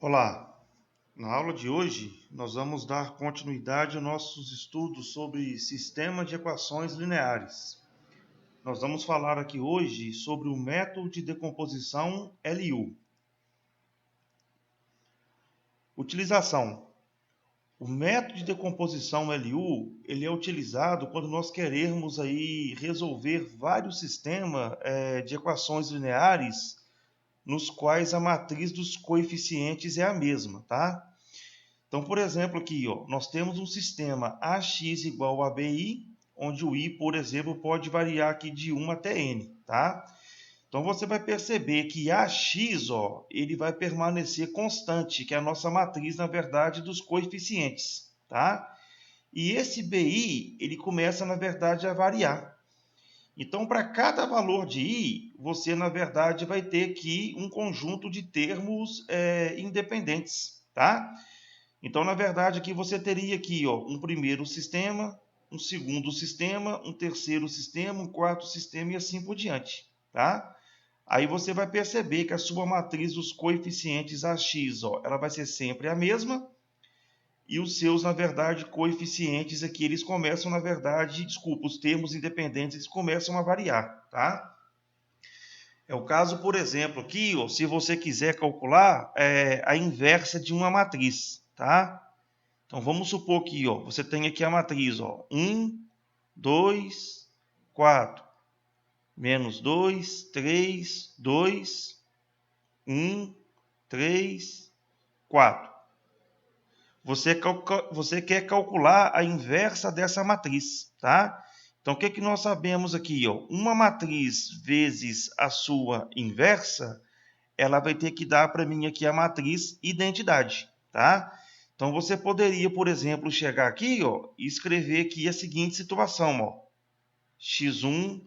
Olá, na aula de hoje nós vamos dar continuidade aos nossos estudos sobre sistema de equações lineares. Nós vamos falar aqui hoje sobre o método de decomposição LU. Utilização. O método de decomposição LU ele é utilizado quando nós queremos aí resolver vários sistemas de equações lineares nos quais a matriz dos coeficientes é a mesma, tá? Então, por exemplo, aqui, ó, nós temos um sistema AX igual a BI, onde o I, por exemplo, pode variar aqui de 1 até N, tá? Então, você vai perceber que AX, ó, ele vai permanecer constante, que é a nossa matriz, na verdade, dos coeficientes, tá? E esse BI, ele começa, na verdade, a variar. Então, para cada valor de I, você, na verdade, vai ter aqui um conjunto de termos independentes, tá? Então, na verdade, aqui você teria aqui, ó, um primeiro sistema, um segundo sistema, um terceiro sistema, um quarto sistema e assim por diante, tá? Aí você vai perceber que a sua matriz dos coeficientes AX, ó, ela vai ser sempre a mesma, e os seus, na verdade, coeficientes aqui, eles começam, na verdade, desculpa, os termos independentes, eles começam a variar, tá? É o caso, por exemplo, aqui, ó, se você quiser calcular a inversa de uma matriz, tá? Então, vamos supor que ó, você tem aqui a matriz, ó, 1, 2, 4, menos 2, 3, 2, 1, 3, 4. Você quer calcular a inversa dessa matriz, tá? Então, o que nós sabemos aqui? Ó? Uma matriz vezes a sua inversa, ela vai ter que dar para mim aqui a matriz identidade, tá? Então, você poderia, por exemplo, chegar aqui ó, e escrever aqui a seguinte situação. Ó, x1,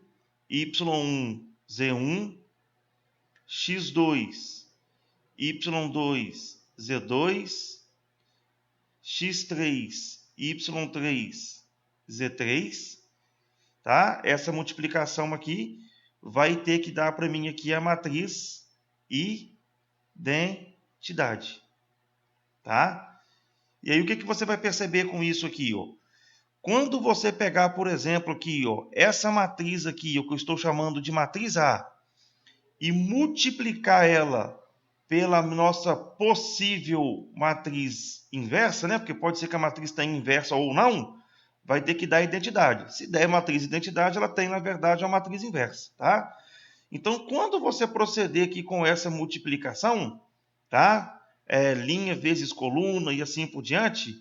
y1, z1, x2, y2, z2, x3, y3, z3. Tá? Essa multiplicação aqui vai ter que dar para mim aqui a matriz identidade. Tá? E aí, o que você vai perceber com isso aqui? Ó? Quando você pegar, por exemplo, aqui, ó, essa matriz aqui, ó, que eu estou chamando de matriz A, e multiplicar ela pela nossa possível matriz inversa, né? Porque pode ser que a matriz tenha inversa ou não, vai ter que dar identidade. Se der matriz identidade, ela tem, na verdade, uma matriz inversa, tá? Então, quando você proceder aqui com essa multiplicação, tá? Linha vezes coluna e assim por diante,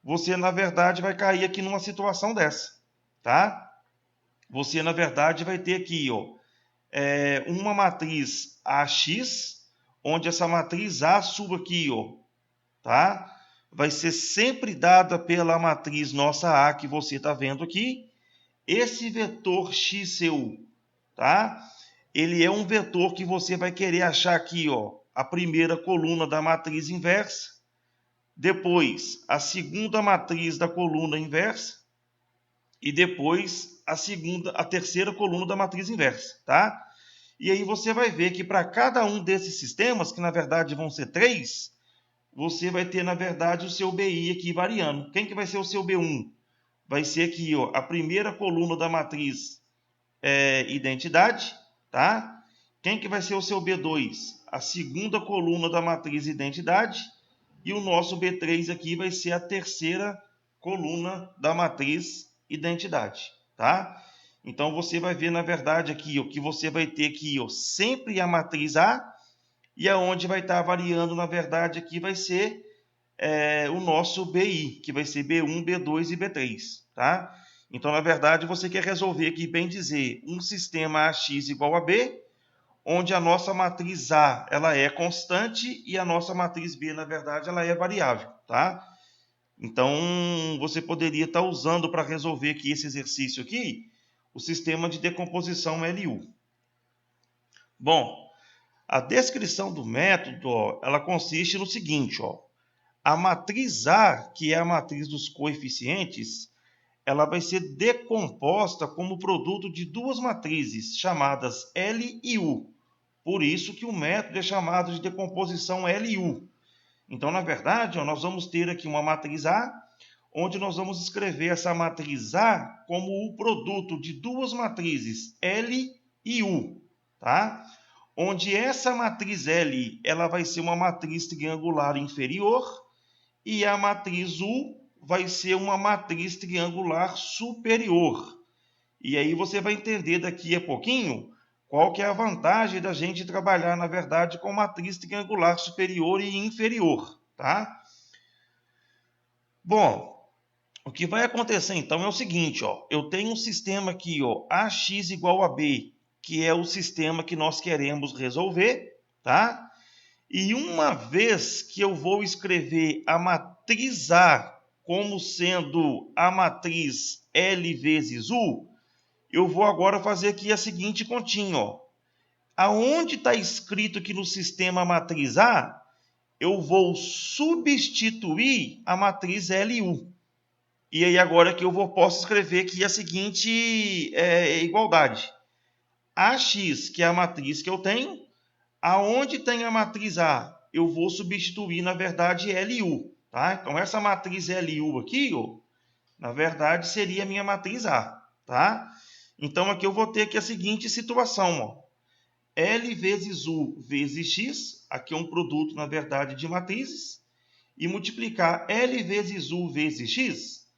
você, na verdade, vai cair aqui numa situação dessa, tá? Você, na verdade, vai ter aqui, ó, uma matriz AX, onde essa matriz A sua aqui, ó, tá? Vai ser sempre dada pela matriz nossa A que você está vendo aqui. Esse vetor X seu, tá? Ele é um vetor que você vai querer achar aqui, ó, a primeira coluna da matriz inversa, depois a segunda matriz da coluna inversa e depois a terceira coluna da matriz inversa, tá? E aí você vai ver que para cada um desses sistemas, que na verdade vão ser 3, você vai ter na verdade o seu BI aqui variando. Quem que vai ser o seu B1? Vai ser aqui, ó, a primeira coluna da matriz identidade, tá? Quem que vai ser o seu B2? A segunda coluna da matriz identidade. E o nosso B3 aqui vai ser a terceira coluna da matriz identidade, tá? Então, você vai ver, na verdade, aqui, ó, que você vai ter aqui ó, sempre a matriz A, e aonde vai estar variando, na verdade, aqui vai ser o nosso BI, que vai ser B1, B2 e B3, tá? Então, na verdade, você quer resolver aqui, bem dizer, um sistema AX igual a B, onde a nossa matriz A ela é constante e a nossa matriz B, na verdade, ela é variável, tá? Então, você poderia estar usando para resolver aqui esse exercício aqui, o sistema de decomposição LU. Bom, a descrição do método, ó, ela consiste no seguinte, ó, a matriz A, que é a matriz dos coeficientes, ela vai ser decomposta como produto de duas matrizes, chamadas L e U. Por isso que o método é chamado de decomposição LU. Então, na verdade, ó, nós vamos ter aqui uma matriz A, onde nós vamos escrever essa matriz A como o produto de duas matrizes, L e U, tá? Onde essa matriz L ela vai ser uma matriz triangular inferior e a matriz U vai ser uma matriz triangular superior. E aí você vai entender daqui a pouquinho qual que é a vantagem da gente trabalhar, na verdade, com matriz triangular superior e inferior, tá? Bom, o que vai acontecer então é o seguinte, ó, eu tenho um sistema aqui, ó, AX igual a B, que é o sistema que nós queremos resolver, tá? E uma vez que eu vou escrever a matriz A como sendo a matriz L vezes U, eu vou agora fazer aqui a seguinte continha, ó. Aonde está escrito aqui no sistema matriz A, eu vou substituir a matriz LU. E aí agora que posso escrever aqui a seguinte igualdade. AX, que é a matriz que eu tenho, aonde tem a matriz A, eu vou substituir, na verdade, LU. Tá? Então, essa matriz LU aqui, ó, na verdade, seria a minha matriz A. Tá? Então, aqui eu vou ter aqui a seguinte situação. Ó. L vezes U vezes X, aqui é um produto, na verdade, de matrizes, e multiplicar L vezes U vezes X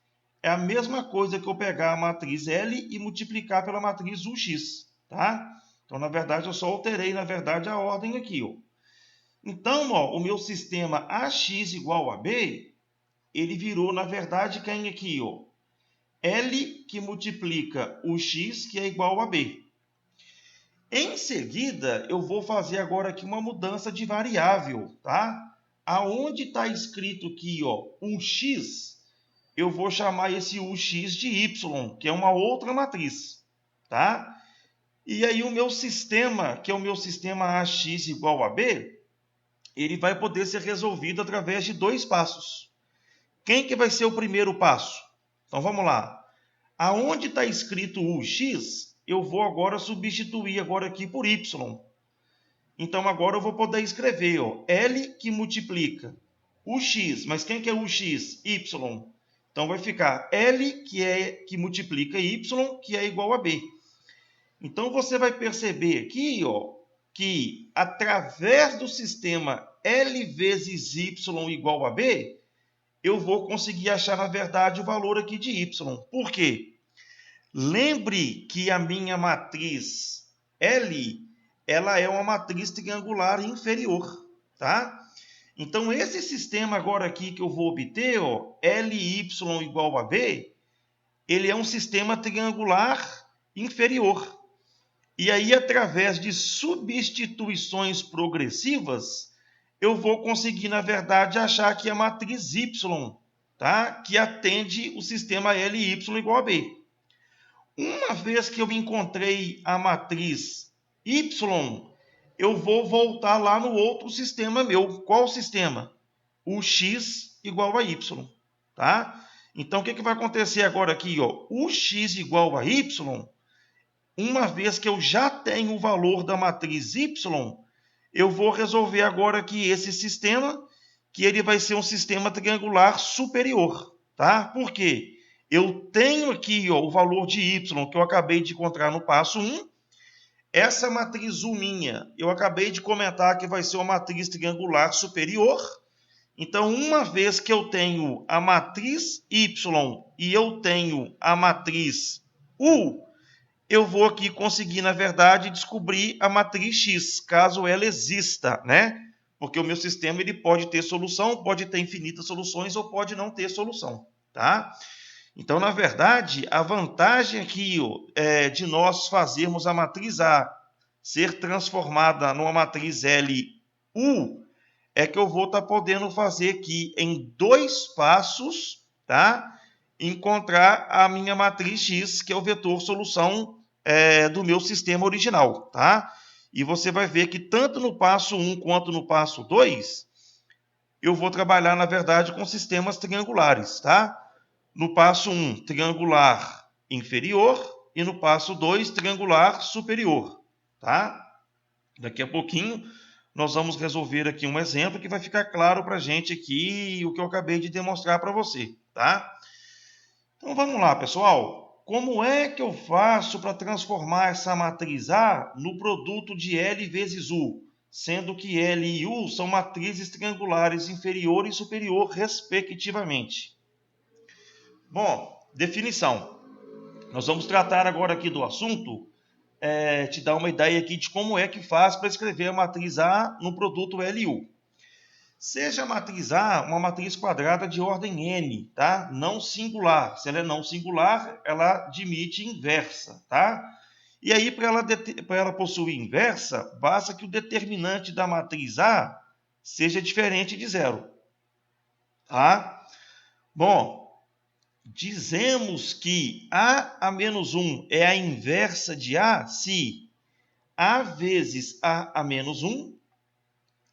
é a mesma coisa que eu pegar a matriz L e multiplicar pela matriz UX. Tá? Então, na verdade, eu só alterei, na verdade, a ordem aqui. Ó. Então, ó, o meu sistema AX igual a B, ele virou, na verdade, quem aqui? Ó? L que multiplica o X, que é igual a B. Em seguida, eu vou fazer agora aqui uma mudança de variável, tá? Aonde está escrito aqui, ó, UX, eu vou chamar esse UX de Y, que é uma outra matriz, tá? E aí o meu sistema, que é o meu sistema AX igual a B, ele vai poder ser resolvido através de dois passos. Quem que vai ser o primeiro passo? Então vamos lá. Aonde está escrito UX, eu vou agora substituir agora aqui por Y. Então agora eu vou poder escrever, ó, L que multiplica o X, mas quem que é o X? Y. Então vai ficar L que multiplica Y, que é igual a B. Então você vai perceber aqui, ó, que através do sistema L vezes Y igual a B, eu vou conseguir achar, na verdade, o valor aqui de Y. Por quê? Lembre que a minha matriz L, ela é uma matriz triangular inferior, tá? Então, esse sistema agora aqui que eu vou obter, ó, LY igual a B, ele é um sistema triangular inferior. E aí, através de substituições progressivas, eu vou conseguir, na verdade, achar aqui a matriz Y, tá? Que atende o sistema LY igual a B. Uma vez que eu encontrei a matriz Y, eu vou voltar lá no outro sistema meu. Qual sistema? O X igual a Y, tá? Então, o que vai acontecer agora aqui? Ó? O X igual a Y, uma vez que eu já tenho o valor da matriz Y, eu vou resolver agora aqui esse sistema, que ele vai ser um sistema triangular superior, tá? Por quê? Eu tenho aqui, ó, o valor de Y que eu acabei de encontrar no passo 1. Essa matriz U minha, eu acabei de comentar que vai ser uma matriz triangular superior. Então, uma vez que eu tenho a matriz Y e eu tenho a matriz U, eu vou aqui conseguir, na verdade, descobrir a matriz X, caso ela exista, né? Porque o meu sistema ele pode ter solução, pode ter infinitas soluções ou pode não ter solução, tá? Então, na verdade, a vantagem aqui de nós fazermos a matriz A ser transformada numa matriz LU é que eu vou estar podendo fazer aqui em dois passos, tá? Encontrar a minha matriz X, que é o vetor solução do meu sistema original, tá? E você vai ver que tanto no passo 1 quanto no passo 2, eu vou trabalhar, na verdade, com sistemas triangulares, tá? No passo 1, triangular inferior, e no passo 2, triangular superior, tá? Daqui a pouquinho nós vamos resolver aqui um exemplo que vai ficar claro para a gente aqui o que eu acabei de demonstrar para você, tá? Então vamos lá, pessoal. Como é que eu faço para transformar essa matriz A no produto de L vezes U, sendo que L e U são matrizes triangulares inferior e superior, respectivamente? Bom, definição. Nós vamos tratar agora aqui do assunto, te dar uma ideia aqui de como é que faz para escrever a matriz A no produto LU. Seja a matriz A uma matriz quadrada de ordem n, tá? Não singular. Se ela é não singular, ela admite inversa, tá? E aí, para ela possuir inversa, basta que o determinante da matriz A seja diferente de zero, tá? Bom, dizemos que A menos 1 é a inversa de A se A vezes A menos 1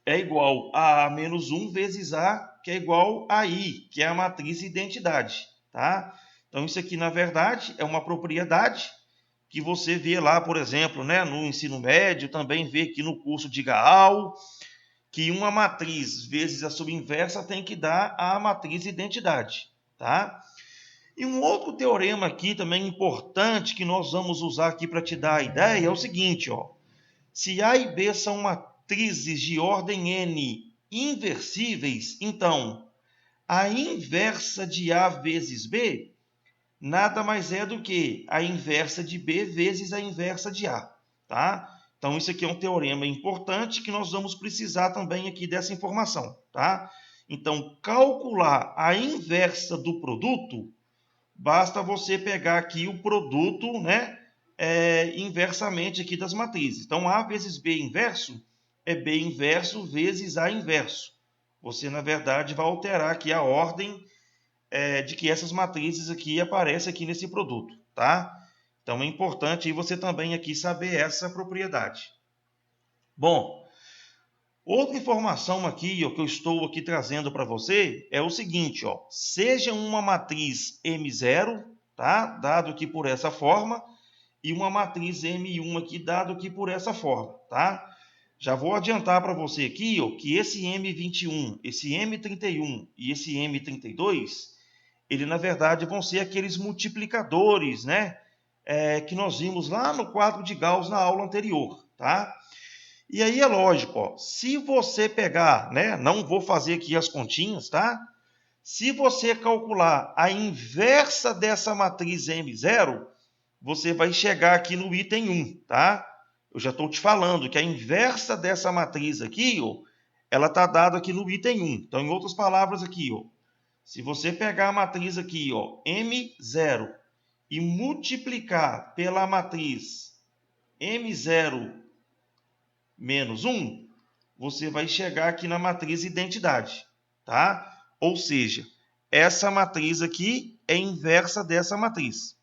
é igual a menos 1 vezes A, que é igual a I, que é a matriz identidade. Tá? Então, isso aqui, na verdade, é uma propriedade que você vê lá, por exemplo, né, no ensino médio, também vê aqui no curso de Gaal, que uma matriz vezes a sua inversa tem que dar a matriz identidade. Tá? E um outro teorema aqui também importante que nós vamos usar aqui para te dar a ideia é o seguinte, ó. Se A e B são matrizes de ordem n inversíveis, então a inversa de A vezes B nada mais é do que a inversa de B vezes a inversa de A, tá? Então isso aqui é um teorema importante que nós vamos precisar também aqui dessa informação, tá? Então calcular a inversa do produto, basta você pegar aqui o produto, né, inversamente aqui das matrizes. Então, A vezes B inverso é B inverso vezes A inverso. Você, na verdade, vai alterar aqui a ordem de que essas matrizes aqui aparecem aqui nesse produto, tá? Então, é importante aí você também aqui saber essa propriedade. Bom, outra informação aqui, ó, que eu estou aqui trazendo para você é o seguinte, ó, seja uma matriz M0, tá? Dado aqui por essa forma, e uma matriz M1 aqui, dado aqui por essa forma, tá? Já vou adiantar para você aqui, ó, que esse M21, esse M31 e esse M32, ele na verdade vão ser aqueles multiplicadores, né? Que nós vimos lá no quadro de Gauss na aula anterior, tá? E aí é lógico, ó, se você pegar, né? Não vou fazer aqui as continhas, tá? Se você calcular a inversa dessa matriz M0, você vai chegar aqui no item 1, tá? Eu já estou te falando que a inversa dessa matriz aqui, ó, ela está dada aqui no item 1. Então, em outras palavras aqui, ó, se você pegar a matriz aqui, ó, M0, e multiplicar pela matriz M0 menos 1, você vai chegar aqui na matriz identidade, tá? Ou seja, essa matriz aqui é inversa dessa matriz.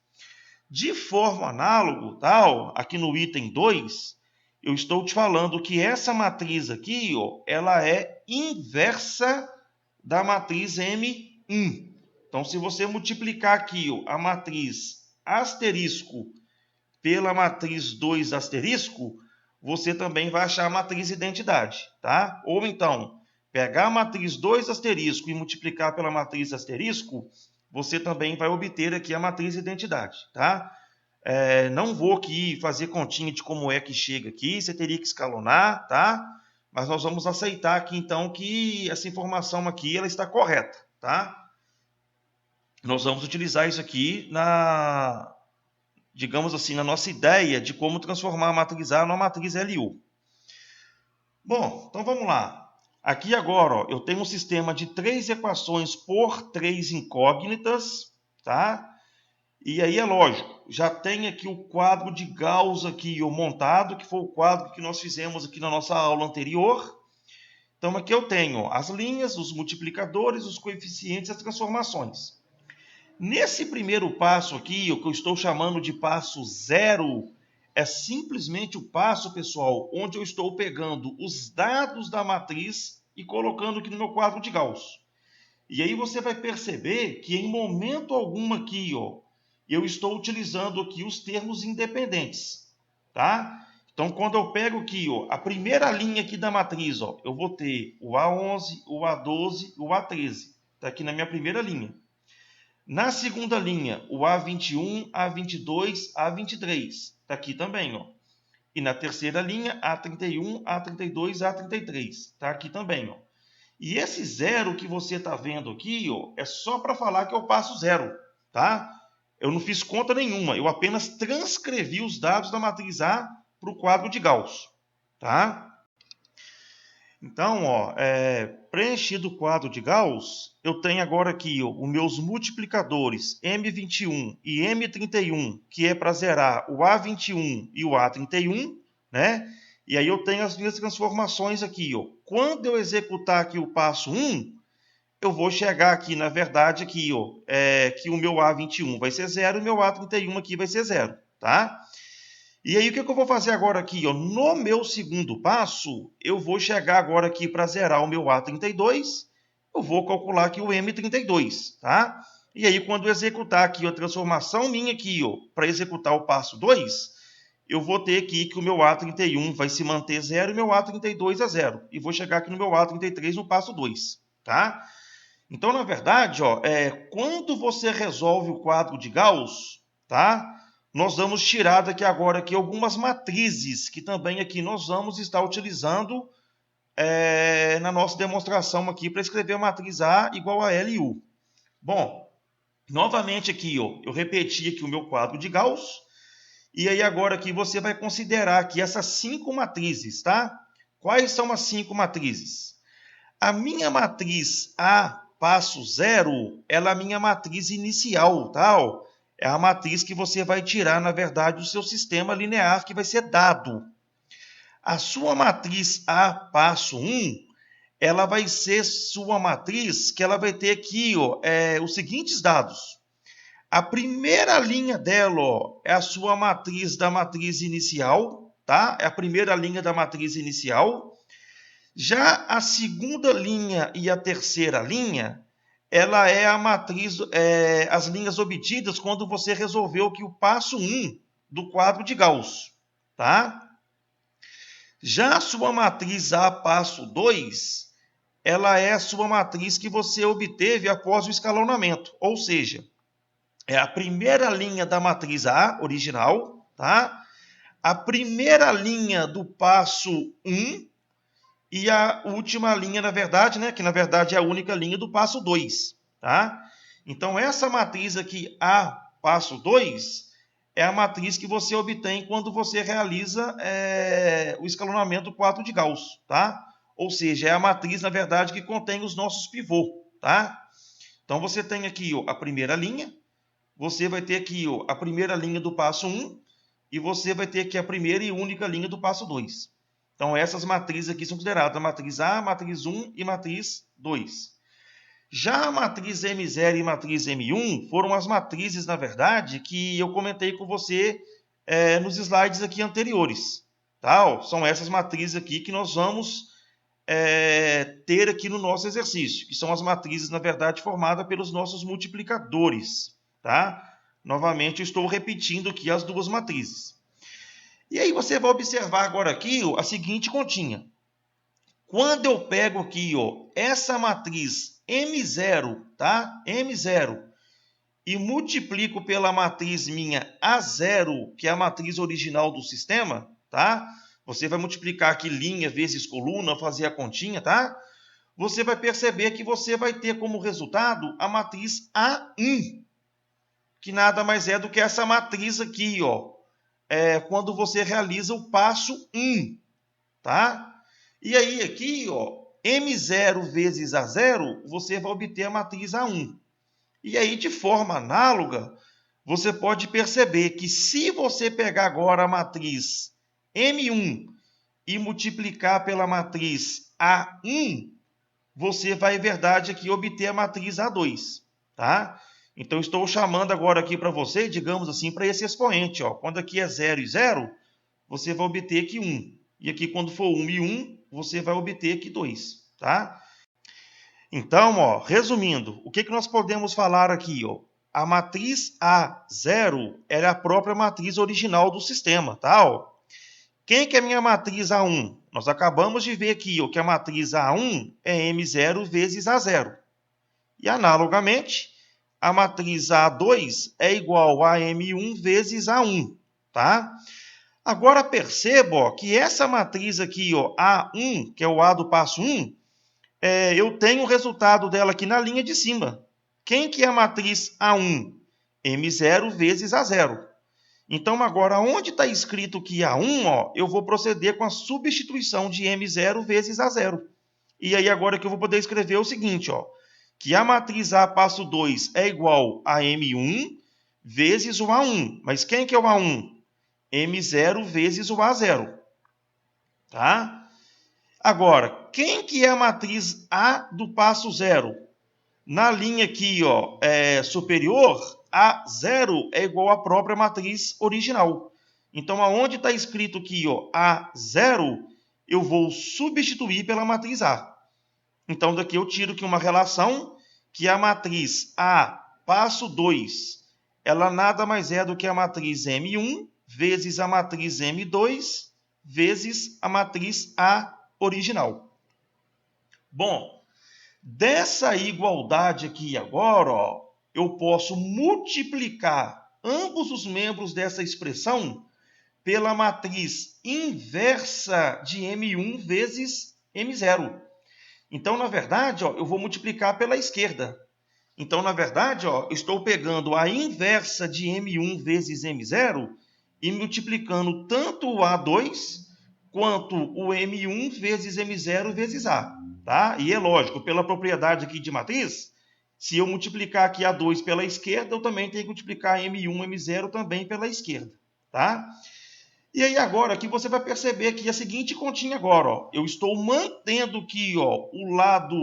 De forma análoga, tal, aqui no item 2, eu estou te falando que essa matriz aqui, ó, ela é inversa da matriz M1. Então, se você multiplicar aqui, ó, a matriz asterisco pela matriz 2 asterisco, você também vai achar a matriz identidade, tá? Ou então, pegar a matriz 2 asterisco e multiplicar pela matriz asterisco, você também vai obter aqui a matriz identidade, tá? Não vou aqui fazer continha de como é que chega aqui, você teria que escalonar, tá? Mas nós vamos aceitar aqui, então, que essa informação aqui ela está correta, tá? Nós vamos utilizar isso aqui digamos assim, na nossa ideia de como transformar a matriz A numa matriz LU. Bom, então vamos lá. Aqui agora, ó, eu tenho um sistema de 3 equações por 3 incógnitas, tá? E aí é lógico, já tem aqui o quadro de Gauss aqui montado, que foi o quadro que nós fizemos aqui na nossa aula anterior. Então aqui eu tenho as linhas, os multiplicadores, os coeficientes e as transformações. Nesse primeiro passo aqui, o que eu estou chamando de passo 0, é simplesmente o passo, pessoal, onde eu estou pegando os dados da matriz e colocando aqui no meu quadro de Gauss. E aí você vai perceber que em momento algum aqui, ó, eu estou utilizando aqui os termos independentes, tá? Então, quando eu pego aqui, ó, a primeira linha aqui da matriz, ó, eu vou ter o A11, o A12 e o A13. Está aqui na minha primeira linha. Na segunda linha, o A21, A22, A23. Está aqui também, ó. E na terceira linha, A31, A32, A33. Está aqui também, ó. E esse zero que você está vendo aqui, ó, é só para falar que eu passo zero, tá? Eu não fiz conta nenhuma, eu apenas transcrevi os dados da matriz A para o quadro de Gauss, tá? Então, ó, preenchido o quadro de Gauss, eu tenho agora aqui ó, os meus multiplicadores M21 e M31, que é para zerar o A21 e o A31, né? E aí eu tenho as minhas transformações aqui, ó. Quando eu executar aqui o passo 1, eu vou chegar aqui, na verdade, aqui, ó, que o meu A21 vai ser 0 e o meu A31 aqui vai ser 0, tá? E aí, o que eu vou fazer agora aqui? Ó? No meu segundo passo, eu vou chegar agora aqui para zerar o meu A32, eu vou calcular aqui o M32, tá? E aí, quando eu executar aqui a transformação minha aqui, para executar o passo 2, eu vou ter aqui que o meu A31 vai se manter 0 e o meu A32 é 0. E vou chegar aqui no meu A33 no passo 2, tá? Então, na verdade, ó, quando você resolve o quadro de Gauss, tá? Nós vamos tirar daqui agora aqui algumas matrizes que também aqui nós vamos estar utilizando na nossa demonstração aqui para escrever a matriz A igual a LU. Bom, novamente aqui, ó, eu repeti aqui o meu quadro de Gauss. E aí agora aqui você vai considerar aqui essas 5 matrizes, tá? Quais são as 5 matrizes? A minha matriz A passo 0, ela é a minha matriz inicial, tá? É a matriz que você vai tirar, na verdade, do seu sistema linear que vai ser dado. A sua matriz A passo 1, ela vai ser sua matriz que ela vai ter aqui ó, os seguintes dados. A primeira linha dela ó, é a sua matriz da matriz inicial, tá? É a primeira linha da matriz inicial. Já a segunda linha e a terceira linha, ela é a matriz, as linhas obtidas quando você resolveu que o passo 1 do quadro de Gauss, tá? Já a sua matriz A passo 2, ela é a sua matriz que você obteve após o escalonamento, ou seja, é a primeira linha da matriz A original, tá? A primeira linha do passo 1 e a última linha, na verdade, né, que na verdade é a única linha do passo 2, tá? Então, essa matriz aqui, A passo 2, é a matriz que você obtém quando você realiza o escalonamento do quadro de Gauss, tá? Ou seja, é a matriz, na verdade, que contém os nossos pivôs, tá? Então, você tem aqui ó, a primeira linha, você vai ter aqui ó, a primeira linha do passo 1, e você vai ter aqui a primeira e única linha do passo 2. Então, essas matrizes aqui são consideradas a matriz A, matriz 1 e matriz 2. Já a matriz M0 e matriz M1 foram as matrizes, na verdade, que eu comentei com você nos slides aqui anteriores. Tá? São essas matrizes aqui que nós vamos ter aqui no nosso exercício, que são as matrizes, na verdade, formadas pelos nossos multiplicadores. Tá? Novamente, eu estou repetindo aqui as duas matrizes. E aí você vai observar agora aqui ó, a seguinte continha. Quando eu pego aqui ó, essa matriz M0, tá? M0, e multiplico pela matriz minha A0, que é a matriz original do sistema, tá? Você vai multiplicar aqui linha vezes coluna, fazer a continha, tá? Você vai perceber que você vai ter como resultado a matriz A1, que nada mais é do que essa matriz aqui, ó. Quando você realiza o passo 1, tá? E aí aqui, ó, M0 vezes A0, você vai obter a matriz A1. E aí, de forma análoga, você pode perceber que se você pegar agora a matriz M1 e multiplicar pela matriz A1, você vai, em verdade, aqui obter a matriz A2, tá? Então, estou chamando agora aqui para você, digamos assim, para esse expoente, ó. Quando aqui é 0 e 0, você vai obter aqui 1. E aqui, quando for 1 e 1, você vai obter aqui 2, tá? Então, ó, resumindo, o que nós podemos falar aqui, ó? A matriz A0 era a própria matriz original do sistema, tá? Ó? Quem que é a minha matriz A1? Nós acabamos de ver aqui ó, que a matriz A1 é M0 vezes A0. E, analogamente, a matriz A2 é igual a M1 vezes A1. Tá? Agora, perceba ó, que essa matriz aqui, ó, A1, que é o A do passo 1, eu tenho o resultado dela aqui na linha de cima. Quem que é a matriz A1? M0 vezes A0. Então, agora, onde está escrito que A1, ó, eu vou proceder com a substituição de M0 vezes A0. E aí, agora que eu vou poder escrever o seguinte, ó, que a matriz A passo 2 é igual a M1 vezes o A1. Mas quem que é o A1? M0 vezes o A0. Tá? Agora, quem que é a matriz A do passo 0? Na linha aqui ó, superior, A0 é igual à própria matriz original. Então, aonde está escrito aqui ó, A0, eu vou substituir pela matriz A. Então, daqui eu tiro aqui uma relação que a matriz A passo 2, ela nada mais é do que a matriz M1 vezes a matriz M2 vezes a matriz A original. Bom, dessa igualdade aqui agora, ó, eu posso multiplicar ambos os membros dessa expressão pela matriz inversa de M1 vezes M0. Então, na verdade, ó, eu vou multiplicar pela esquerda. Então, na verdade, ó, eu estou pegando a inversa de M1 vezes M0 e multiplicando tanto o A2 quanto o M1 vezes M0 vezes A. Tá? E é lógico, pela propriedade aqui de matriz, se eu multiplicar aqui A2 pela esquerda, eu também tenho que multiplicar M1, M0 também pela esquerda. Tá? E aí agora aqui você vai perceber que a seguinte continha agora, ó, eu estou mantendo aqui ó, o lado,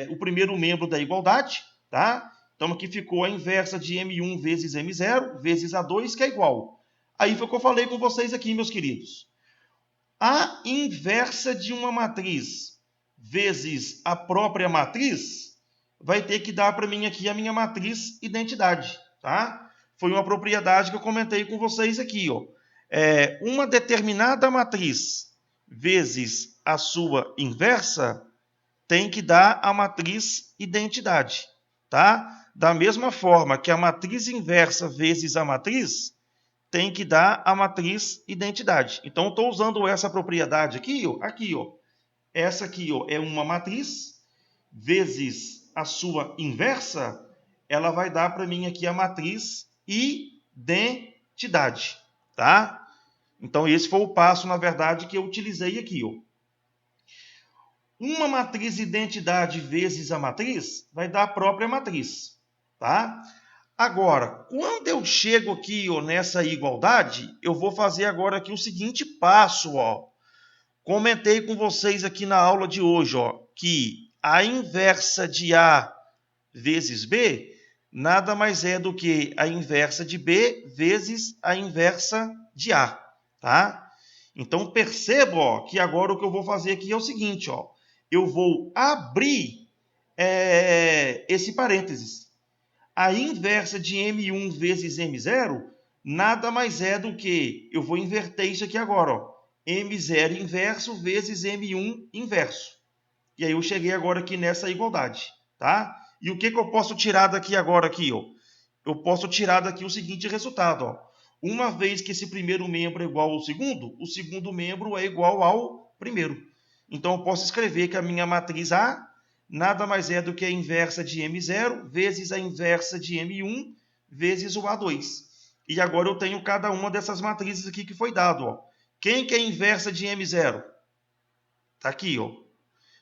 o primeiro membro da igualdade, tá? Então aqui ficou a inversa de M1 vezes M0 vezes A2, que é igual. Aí foi o que eu falei com vocês aqui, meus queridos. A inversa de uma matriz vezes a própria matriz vai ter que dar para mim aqui a minha matriz identidade, tá? Foi uma propriedade que eu comentei com vocês aqui, ó. Uma determinada matriz vezes a sua inversa tem que dar a matriz identidade, tá? Da mesma forma que a matriz inversa vezes a matriz tem que dar a matriz identidade. Então, eu estou usando essa propriedade aqui, ó. Aqui, ó. Essa aqui ó, é uma matriz vezes a sua inversa, ela vai dar para mim aqui a matriz identidade, tá? Então, esse foi o passo, na verdade, que eu utilizei aqui. Ó. Uma matriz identidade vezes a matriz vai dar a própria matriz. Tá? Agora, quando eu chego aqui ó, nessa igualdade, eu vou fazer agora aqui o seguinte passo. Ó. Comentei com vocês aqui na aula de hoje ó, que a inversa de A vezes B nada mais é do que a inversa de B vezes a inversa de A. Tá? Então, perceba ó, que agora o que eu vou fazer aqui é o seguinte. Ó, eu vou abrir esse parênteses. A inversa de M1 vezes M0 nada mais é do que... Eu vou inverter isso aqui agora. Ó, M0 inverso vezes M1 inverso. E aí eu cheguei agora aqui nessa igualdade. Tá? E o que eu posso tirar daqui agora? Aqui, ó? Eu posso tirar daqui o seguinte resultado. Ó. Uma vez que esse primeiro membro é igual ao segundo, o segundo membro é igual ao primeiro. Então, eu posso escrever que a minha matriz A nada mais é do que a inversa de M0 vezes a inversa de M1 vezes o A2. E agora eu tenho cada uma dessas matrizes aqui que foi dado. Ó. Quem que é a inversa de M0? Está aqui, ó.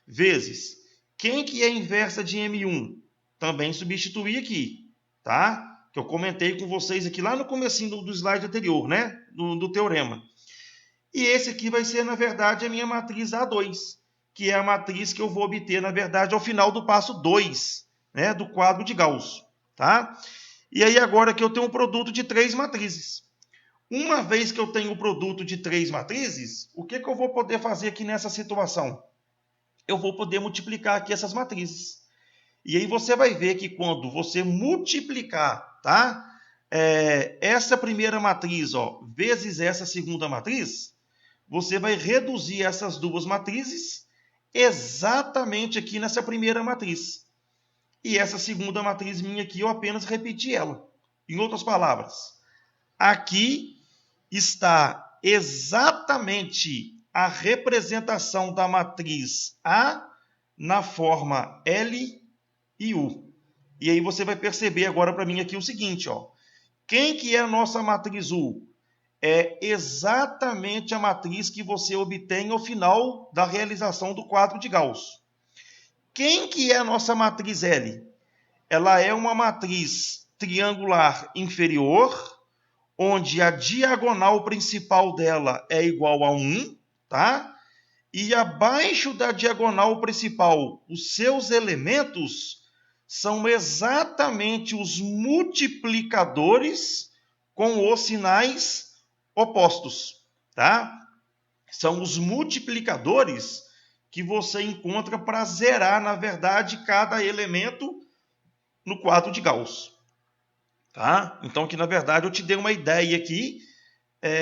Vezes. Quem que é a inversa de M1? Também substituir aqui, tá? Que eu comentei com vocês aqui lá no comecinho do slide anterior, né? Do teorema. E esse aqui vai ser, na verdade, a minha matriz A2, que é a matriz que eu vou obter, na verdade, ao final do passo 2, né? Do quadro de Gauss, tá? E aí agora que eu tenho um produto de 3 matrizes. Uma vez que eu tenho o produto de 3 matrizes, o que eu vou poder fazer aqui nessa situação? Eu vou poder multiplicar aqui essas matrizes. E aí você vai ver que quando você multiplicar, tá? Essa primeira matriz, ó, vezes essa segunda matriz, você vai reduzir essas duas matrizes exatamente aqui nessa primeira matriz. E essa segunda matriz minha aqui, eu apenas repeti ela. Em outras palavras, aqui está exatamente a representação da matriz A na forma L e U. E aí você vai perceber agora para mim aqui o seguinte, ó. Quem que é a nossa matriz U? É exatamente a matriz que você obtém ao final da realização do quadro de Gauss. Quem que é a nossa matriz L? Ela é uma matriz triangular inferior, onde a diagonal principal dela é igual a 1, tá? E abaixo da diagonal principal, os seus elementos são exatamente os multiplicadores com os sinais opostos, tá? São os multiplicadores que você encontra para zerar, na verdade, cada elemento no quadro de Gauss. Tá? Então, que na verdade eu te dei uma ideia aqui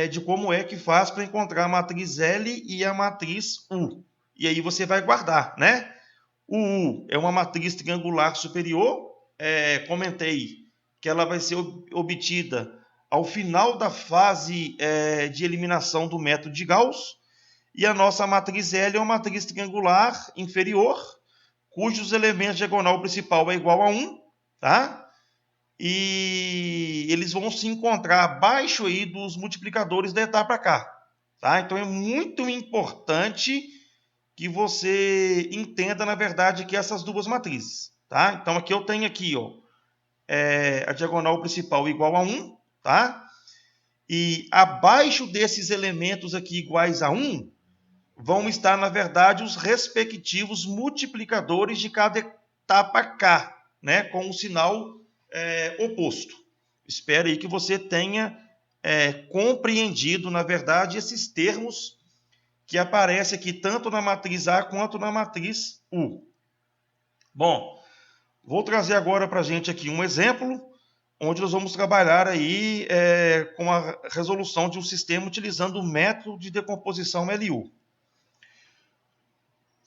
de como é que faz para encontrar a matriz L e a matriz U. E aí você vai guardar, né? O U é uma matriz triangular superior. Comentei que ela vai ser obtida ao final da fase de eliminação do método de Gauss. E a nossa matriz L é uma matriz triangular inferior, cujos elementos diagonal principal é igual a 1, tá? E eles vão se encontrar abaixo aí dos multiplicadores da etapa K. Tá? Então é muito importante que você entenda, na verdade, que essas duas matrizes. Tá? Então aqui eu tenho aqui, ó, a diagonal principal igual a 1, tá? E abaixo desses elementos aqui iguais a 1, vão estar, na verdade, os respectivos multiplicadores de cada etapa K, né? Com o sinal oposto. Espero aí que você tenha compreendido, na verdade, esses termos que aparecem aqui tanto na matriz A quanto na matriz U. Bom, vou trazer agora para a gente aqui um exemplo onde nós vamos trabalhar aí com a resolução de um sistema utilizando o método de decomposição LU.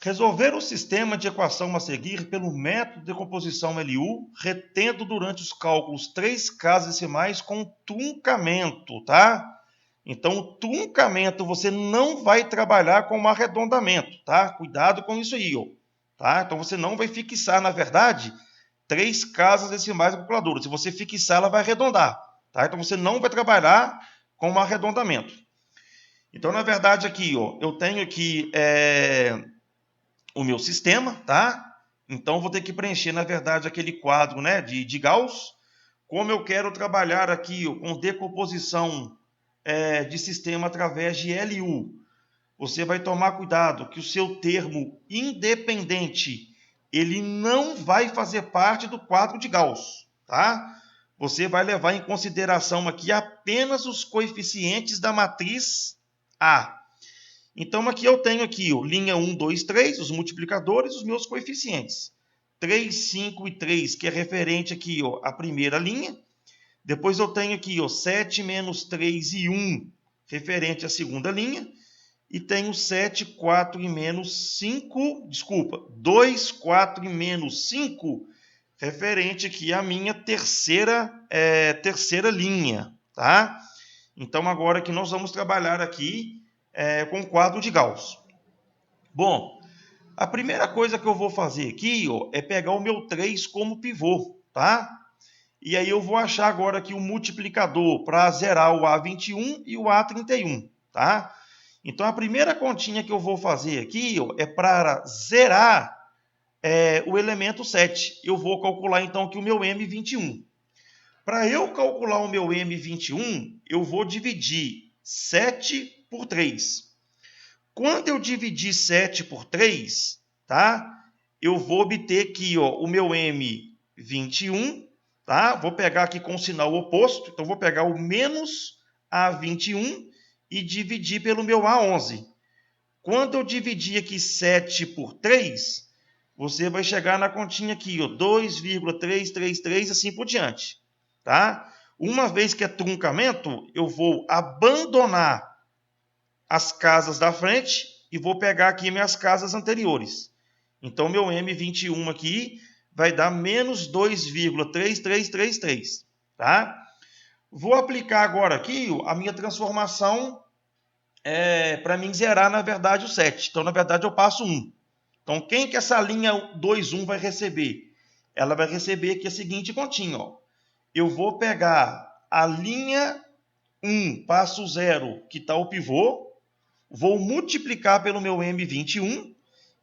Resolver o sistema de equação a seguir pelo método de decomposição LU, retendo durante os cálculos 3 casas decimais com truncamento, tá? Então, o truncamento você não vai trabalhar com arredondamento, tá? Cuidado com isso aí, ó. Tá? Então, você não vai fixar, na verdade, 3 casas decimais na calculadora. Se você fixar, ela vai arredondar, tá? Então, você não vai trabalhar com arredondamento. Então, na verdade, aqui, ó, eu tenho aqui o meu sistema, tá? Então, vou ter que preencher, na verdade, aquele quadro, né, de Gauss. Como eu quero trabalhar aqui ó, com decomposição de sistema através de LU, você vai tomar cuidado que o seu termo independente, ele não vai fazer parte do quadro de Gauss, tá? Você vai levar em consideração aqui apenas os coeficientes da matriz A. Então, aqui eu tenho aqui, ó, linha 1, 2, 3, os multiplicadores, os meus coeficientes. 3, 5 e 3, que é referente aqui ó, à primeira linha. Depois eu tenho aqui ó, 7, menos 3 e 1, referente à segunda linha. E tenho 7, 4 e menos 5, desculpa, 2, 4 e menos 5, referente aqui à minha terceira linha. Tá? Então, agora que nós vamos trabalhar aqui com o quadro de Gauss. Bom, a primeira coisa que eu vou fazer aqui ó, é pegar o meu 3 como pivô, tá? E aí eu vou achar agora aqui o multiplicador para zerar o A21 e o A31, tá? Então a primeira continha que eu vou fazer aqui ó, é para zerar o elemento 7. Eu vou calcular então aqui o meu M21. Para eu calcular o meu M21, eu vou dividir 7 por 3. Quando eu dividir 7 por 3, tá? Eu vou obter aqui ó, o meu M21, tá? Vou pegar aqui com o sinal oposto, então vou pegar o menos A21 e dividir pelo meu A11. Quando eu dividir aqui 7 por 3, você vai chegar na continha aqui, ó, 2,333, assim por diante, tá? Uma vez que é truncamento, eu vou abandonar as casas da frente e vou pegar aqui minhas casas anteriores. Então, meu M21 aqui vai dar menos 2,3333, tá? Vou aplicar agora aqui a minha transformação para mim zerar, na verdade, o 7. Então, na verdade, eu passo 1. Então, quem que essa linha 21 vai receber? Ela vai receber aqui a seguinte continha, ó. Eu vou pegar a linha 1, passo 0, que está o pivô, vou multiplicar pelo meu M21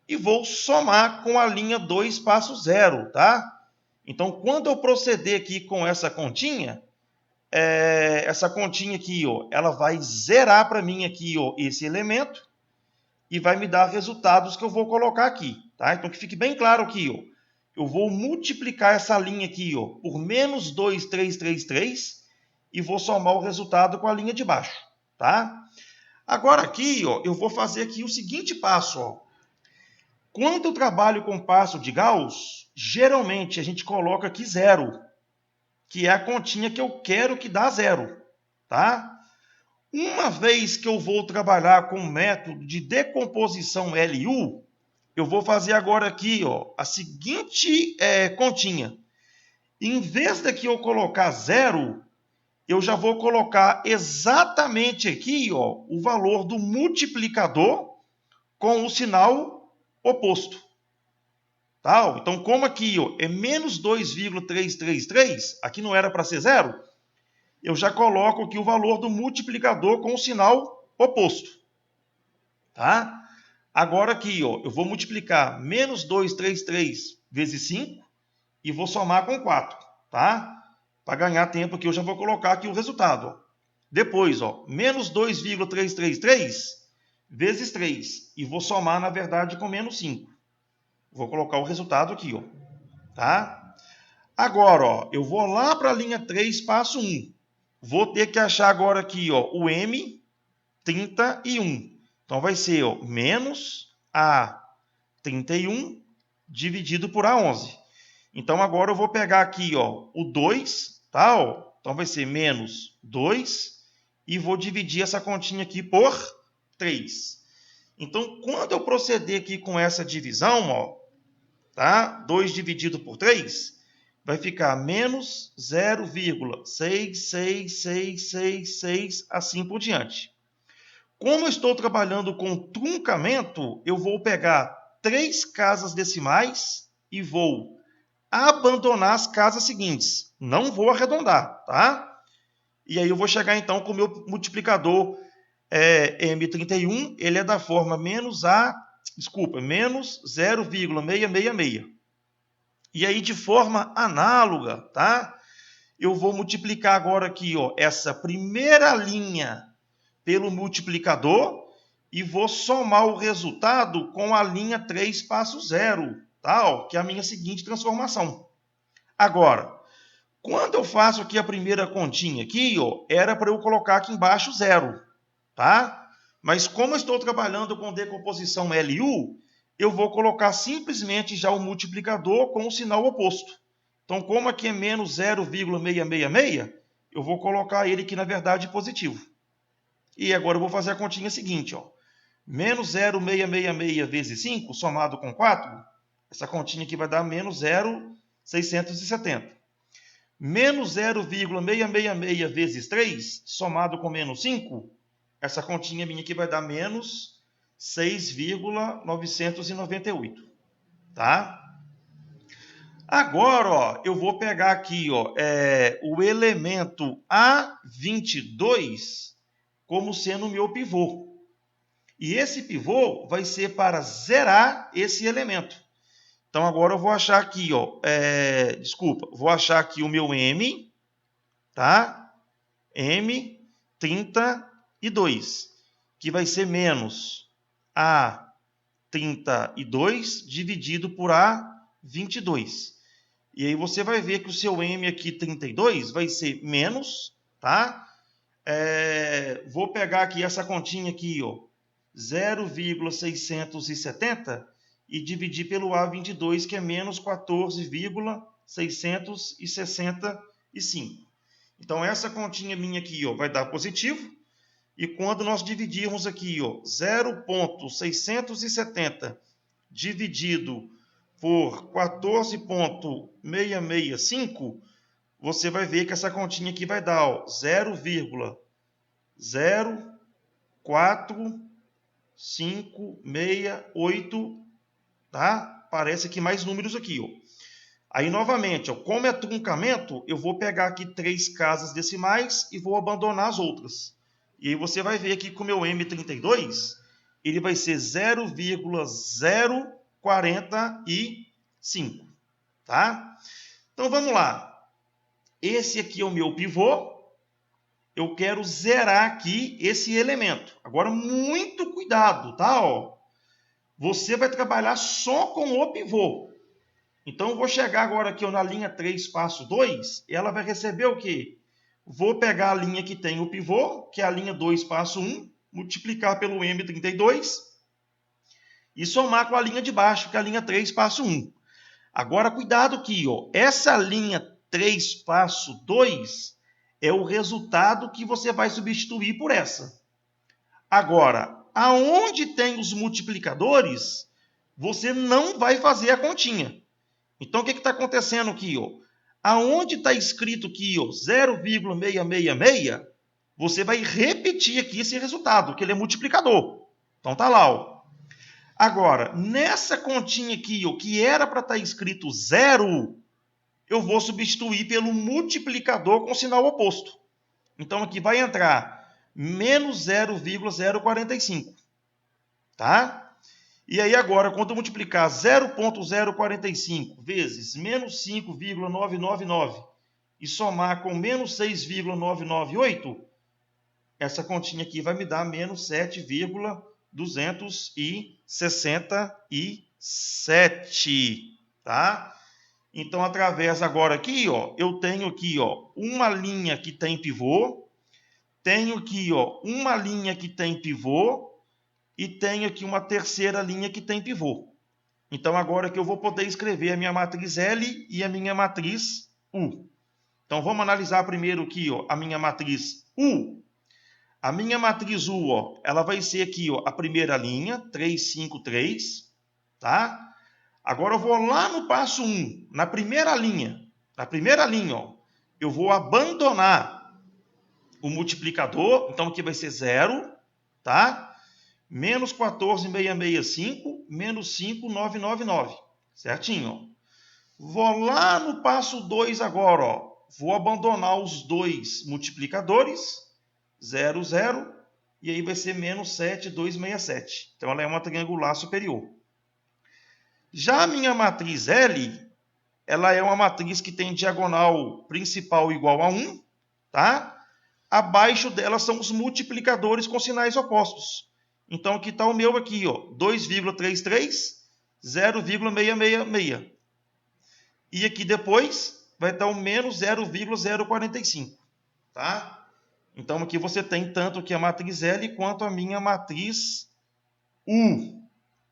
e vou somar com a linha 2, passo 0, tá? Então, quando eu proceder aqui com essa continha aqui, ó, ela vai zerar para mim aqui, ó, esse elemento e vai me dar resultados que eu vou colocar aqui, tá? Então, que fique bem claro aqui, ó. Eu vou multiplicar essa linha aqui, ó, por menos 2,333 e vou somar o resultado com a linha de baixo, tá? Agora aqui, ó, eu vou fazer aqui o seguinte passo, ó. Quando eu trabalho com passo de Gauss, geralmente a gente coloca aqui 0, que é a continha que eu quero que dá 0, tá? Uma vez que eu vou trabalhar com o método de decomposição LU, eu vou fazer agora aqui, ó, a seguinte continha. Em vez daqui eu colocar 0, eu já vou colocar exatamente aqui, ó, o valor do multiplicador com o sinal oposto. Tá? Então, como aqui, ó, é menos 2,333, aqui não era para ser 0, eu já coloco aqui o valor do multiplicador com o sinal oposto. Tá? Agora aqui, ó, eu vou multiplicar menos 233 vezes 5 e vou somar com 4. Tá? Para ganhar tempo aqui, eu já vou colocar aqui o resultado. Ó. Depois, ó, menos 2,333 vezes 3. E vou somar, na verdade, com menos 5. Vou colocar o resultado aqui, ó. Tá? Agora, ó, eu vou lá para a linha 3, passo 1. Vou ter que achar agora aqui, ó, o M31. Então, vai ser, ó, menos A31 dividido por A11. Então, agora eu vou pegar aqui, ó, o 2, tá? Ó, então, vai ser menos 2 e vou dividir essa continha aqui por 3. Então, quando eu proceder aqui com essa divisão, ó, tá? 2 dividido por 3 vai ficar menos 0,66666, assim por diante. Como eu estou trabalhando com truncamento, eu vou pegar 3 casas decimais e vou abandonar as casas seguintes. Não vou arredondar, tá? E aí eu vou chegar então com o meu multiplicador M31, ele é da forma menos 0,666. E aí, de forma análoga, tá? Eu vou multiplicar agora aqui, ó, essa primeira linha pelo multiplicador e vou somar o resultado com a linha 3, passo 0, tá? Ó, que é a minha seguinte transformação. Agora, quando eu faço aqui a primeira continha aqui, ó, era para eu colocar aqui embaixo 0, tá? Mas como eu estou trabalhando com decomposição LU, eu vou colocar simplesmente já o multiplicador com o sinal oposto. Então, como aqui é menos 0,666, eu vou colocar ele aqui, na verdade, positivo. E agora eu vou fazer a continha seguinte, ó. Menos 0,666 vezes 5, somado com 4, essa continha aqui vai dar menos 0,670. Menos 0,666 vezes 3, somado com menos 5, essa continha minha aqui vai dar menos 6,998. Tá? Agora, ó, eu vou pegar aqui, ó, o elemento A22 como sendo o meu pivô. E esse pivô vai ser para zerar esse elemento. Então, agora eu vou achar aqui, ó, vou achar aqui o meu M, tá? M32, que vai ser menos A32 dividido por A22. E aí você vai ver que o seu M aqui, 32, vai ser menos, tá? Vou pegar aqui essa continha aqui, ó, 0,670 e dividir pelo A22, que é menos 14,665. Então, essa continha minha aqui, ó, vai dar positivo. E quando nós dividirmos aqui, ó, 0,670 dividido por 14,665, você vai ver que essa continha aqui vai dar 0,04568, tá? Parece aqui mais números aqui, ó. Aí, novamente, ó, como é truncamento, eu vou pegar aqui 3 casas decimais e vou abandonar as outras. E aí você vai ver aqui que o meu M32, ele vai ser 0,045, tá? Então, vamos lá. Esse aqui é o meu pivô. Eu quero zerar aqui esse elemento. Agora, muito cuidado, tá? Ó, você vai trabalhar só com o pivô. Então, eu vou chegar agora aqui ó, na linha 3, passo 2, e ela vai receber o quê? Vou pegar a linha que tem o pivô, que é a linha 2, passo 1, multiplicar pelo M32 e somar com a linha de baixo, que é a linha 3, passo 1. Agora, cuidado aqui, ó, essa linha 3, passo 2 é o resultado que você vai substituir por essa. Agora, aonde tem os multiplicadores, você não vai fazer a continha. Então, o que está acontecendo aqui? Ó? Aonde está escrito aqui 0,666, você vai repetir aqui esse resultado, que ele é multiplicador. Então, está lá. Ó. Agora, nessa continha aqui, ó, que era para estar escrito 0, eu vou substituir pelo multiplicador com sinal oposto. Então, aqui vai entrar menos 0,045. Tá? E aí agora, quando eu multiplicar 0,045 vezes menos 5,999 e somar com menos 6,998, essa continha aqui vai me dar menos 7,267, tá? Então, através agora aqui, ó, eu tenho aqui ó, uma linha que tem pivô, tenho aqui ó, uma linha que tem pivô, e tenho aqui uma terceira linha que tem pivô. Então, agora que eu vou poder escrever a minha matriz L e a minha matriz U. Então, vamos analisar primeiro aqui ó, a minha matriz U. A minha matriz U, ó, ela vai ser aqui ó, a primeira linha, 3, 5, 3. Tá? Agora, eu vou lá no passo 1, na primeira linha. Na primeira linha, ó, eu vou abandonar o multiplicador. Então, aqui vai ser 0. Tá? Menos 14,665, menos 5,999. Certinho? Ó. Vou lá no passo 2 agora. Ó. Vou abandonar os dois multiplicadores. 0, 0. E aí vai ser menos 7,267. Então, ela é uma triangular superior. Já a minha matriz L, ela é uma matriz que tem diagonal principal igual a 1. Tá? Abaixo dela são os multiplicadores com sinais opostos. Então, aqui está o meu aqui, ó, 2,33, 0,666. E aqui depois vai estar o menos 0,045. Tá? Então, aqui você tem tanto aqui a matriz L quanto a minha matriz U.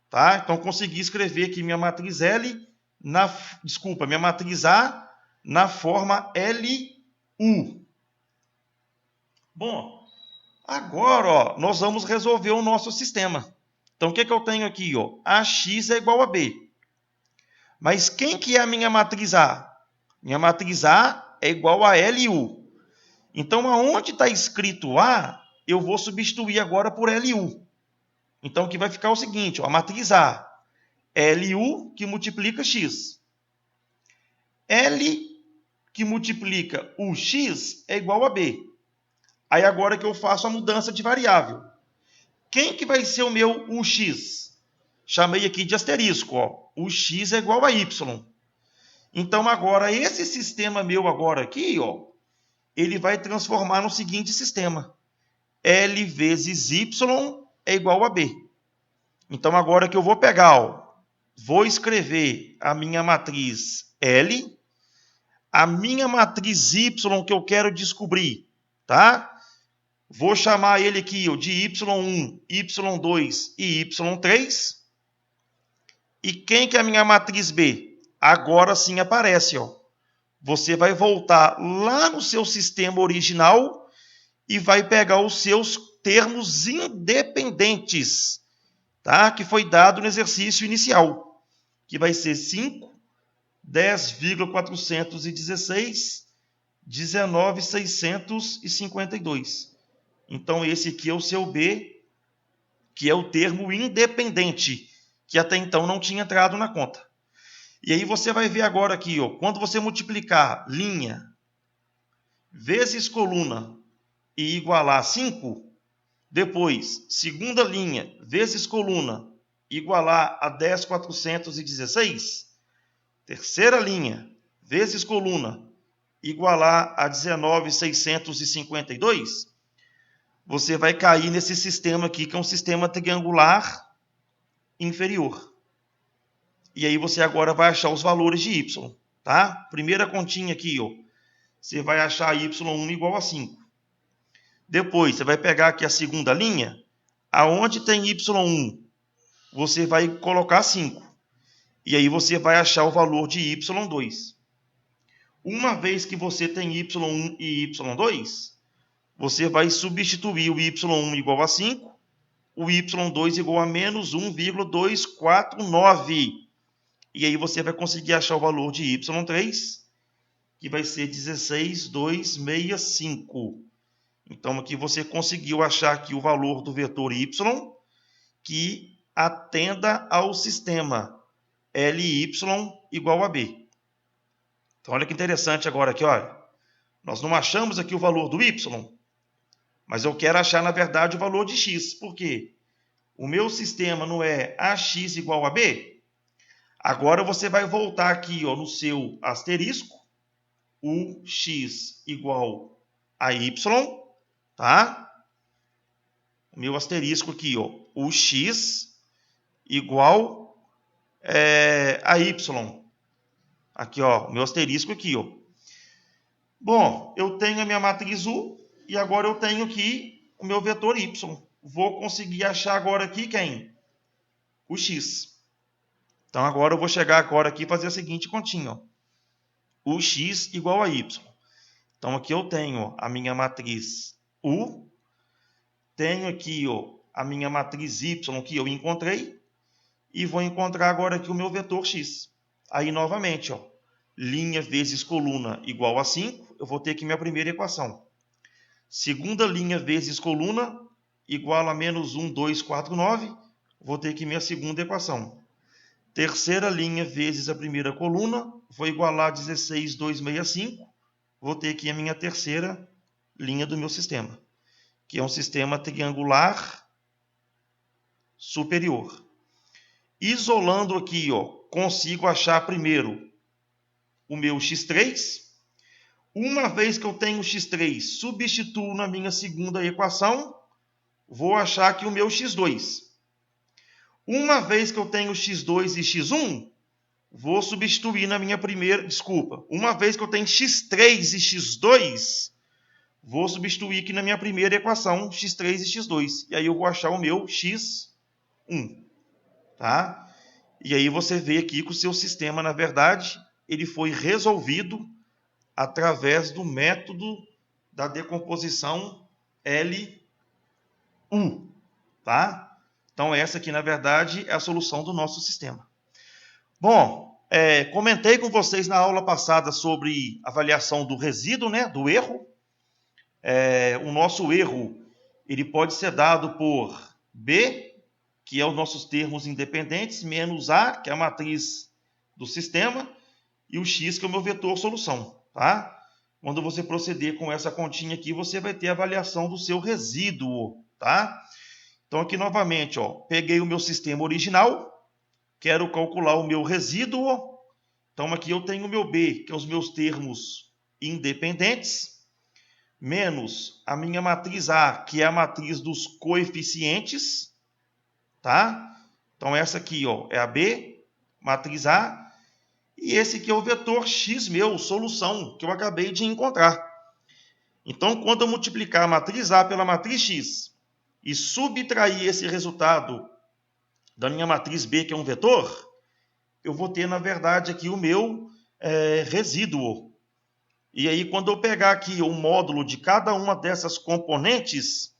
Tá? Então, consegui escrever aqui minha matriz L, minha matriz A na forma LU. Bom, agora, ó, nós vamos resolver o nosso sistema. Então, o que eu tenho aqui? Ó? AX é igual a B. Mas quem que é a minha matriz A? Minha matriz A é igual a LU. Então, aonde está escrito A, eu vou substituir agora por LU. Então, aqui vai ficar o seguinte, ó, a matriz A, LU que multiplica X. L que multiplica o X é igual a B. Aí agora que eu faço a mudança de variável. Quem que vai ser o meu UX? Chamei aqui de asterisco. Ó. O X é igual a Y. Então agora esse sistema meu agora aqui, ó, ele vai transformar no seguinte sistema. L vezes Y é igual a B. Então agora que eu vou pegar, ó, vou escrever a minha matriz L, a minha matriz Y que eu quero descobrir, tá? Vou chamar ele aqui ó, de Y1, Y2 e Y3. E quem que é a minha matriz B? Agora sim aparece. Ó. Você vai voltar lá no seu sistema original e vai pegar os seus termos independentes, tá? Que foi dado no exercício inicial, que vai ser 5, 10,416, 19,652. Então, esse aqui é o seu B, que é o termo independente, que até então não tinha entrado na conta. E aí você vai ver agora aqui, ó, quando você multiplicar linha vezes coluna e igualar 5, depois, segunda linha vezes coluna igualar a 10,416, terceira linha vezes coluna igualar a 19,652, você vai cair nesse sistema aqui, que é um sistema triangular inferior. E aí você agora vai achar os valores de y, tá? Primeira continha aqui, ó. Você vai achar y1 igual a 5. Depois, você vai pegar aqui a segunda linha. Aonde tem y1, você vai colocar 5. E aí você vai achar o valor de y2. Uma vez que você tem y1 e y2, você vai substituir o y1 igual a 5, o y2 igual a menos 1,249. E aí você vai conseguir achar o valor de y3, que vai ser 16,265. Então, aqui você conseguiu achar aqui o valor do vetor y, que atenda ao sistema LY igual a B. Então, olha que interessante agora aqui, olha. Nós não achamos aqui o valor do y, mas eu quero achar, na verdade, o valor de x. Por quê? O meu sistema não é AX igual a B? Agora você vai voltar aqui, ó, no seu asterisco, o x igual a y, tá? O meu asterisco aqui, ó, o x igual a y. Aqui, ó, o meu asterisco aqui, ó. Bom, eu tenho a minha matriz U e agora eu tenho aqui o meu vetor y. Vou conseguir achar agora aqui quem? O x. Então, agora eu vou chegar agora aqui e fazer a seguinte continha, ó. O x igual a y. Então, aqui eu tenho a minha matriz U, tenho aqui, ó, a minha matriz y que eu encontrei, e vou encontrar agora aqui o meu vetor x. Aí, novamente, ó, linha vezes coluna igual a 5, eu vou ter aqui minha primeira equação. Segunda linha vezes coluna igual a menos 1,249, vou ter aqui minha segunda equação. Terceira linha vezes a primeira coluna, vou igualar a 16,265. Vou ter aqui a minha terceira linha do meu sistema, que é um sistema triangular superior. Isolando aqui, ó, consigo achar primeiro o meu x3. Uma vez que eu tenho o x3, substituo na minha segunda equação, vou achar aqui o meu x2. Uma vez que eu tenho x2 e x1, vou substituir na minha primeira... Uma vez que eu tenho x3 e x2, vou substituir aqui na minha primeira equação x3 e x2. E aí eu vou achar o meu x1. Tá? E aí você vê aqui que o seu sistema, na verdade, ele foi resolvido através do método da decomposição LU. Tá? Então, essa aqui, na verdade, é a solução do nosso sistema. Bom, comentei com vocês na aula passada sobre avaliação do resíduo, né, do erro. O nosso erro ele pode ser dado por B, que é os nossos termos independentes, menos A, que é a matriz do sistema, e o X, que é o meu vetor solução. Tá? Quando você proceder com essa continha aqui, você vai ter a avaliação do seu resíduo. Tá? Então, aqui novamente, ó, peguei o meu sistema original, quero calcular o meu resíduo. Então, aqui eu tenho o meu B, que é os meus termos independentes, menos a minha matriz A, que é a matriz dos coeficientes. Tá? Então, essa aqui, ó, é a B, matriz A. E esse aqui é o vetor X meu, solução, que eu acabei de encontrar. Então, quando eu multiplicar a matriz A pela matriz X e subtrair esse resultado da minha matriz B, que é um vetor, eu vou ter, na verdade, aqui o meu resíduo. E aí, quando eu pegar aqui o módulo de cada uma dessas componentes,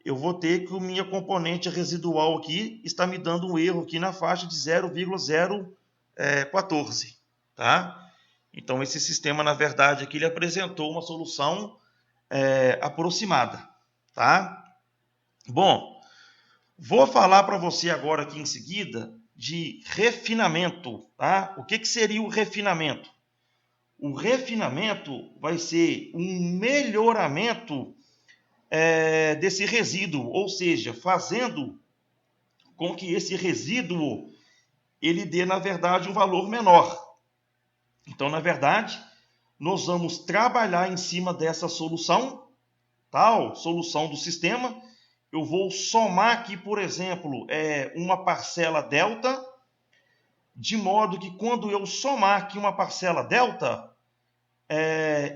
eu vou ter que a minha componente residual aqui está me dando um erro aqui na faixa de 0,014, tá? Então, esse sistema, na verdade, aqui ele apresentou uma solução aproximada, tá? Bom, vou falar para você agora aqui em seguida de refinamento, tá? O que seria o refinamento? O refinamento vai ser um melhoramento desse resíduo, ou seja, fazendo com que esse resíduo ele dê, na verdade, um valor menor. Então, na verdade, nós vamos trabalhar em cima dessa solução, tal solução do sistema. Eu vou somar aqui, por exemplo, uma parcela delta, de modo que quando eu somar aqui uma parcela delta,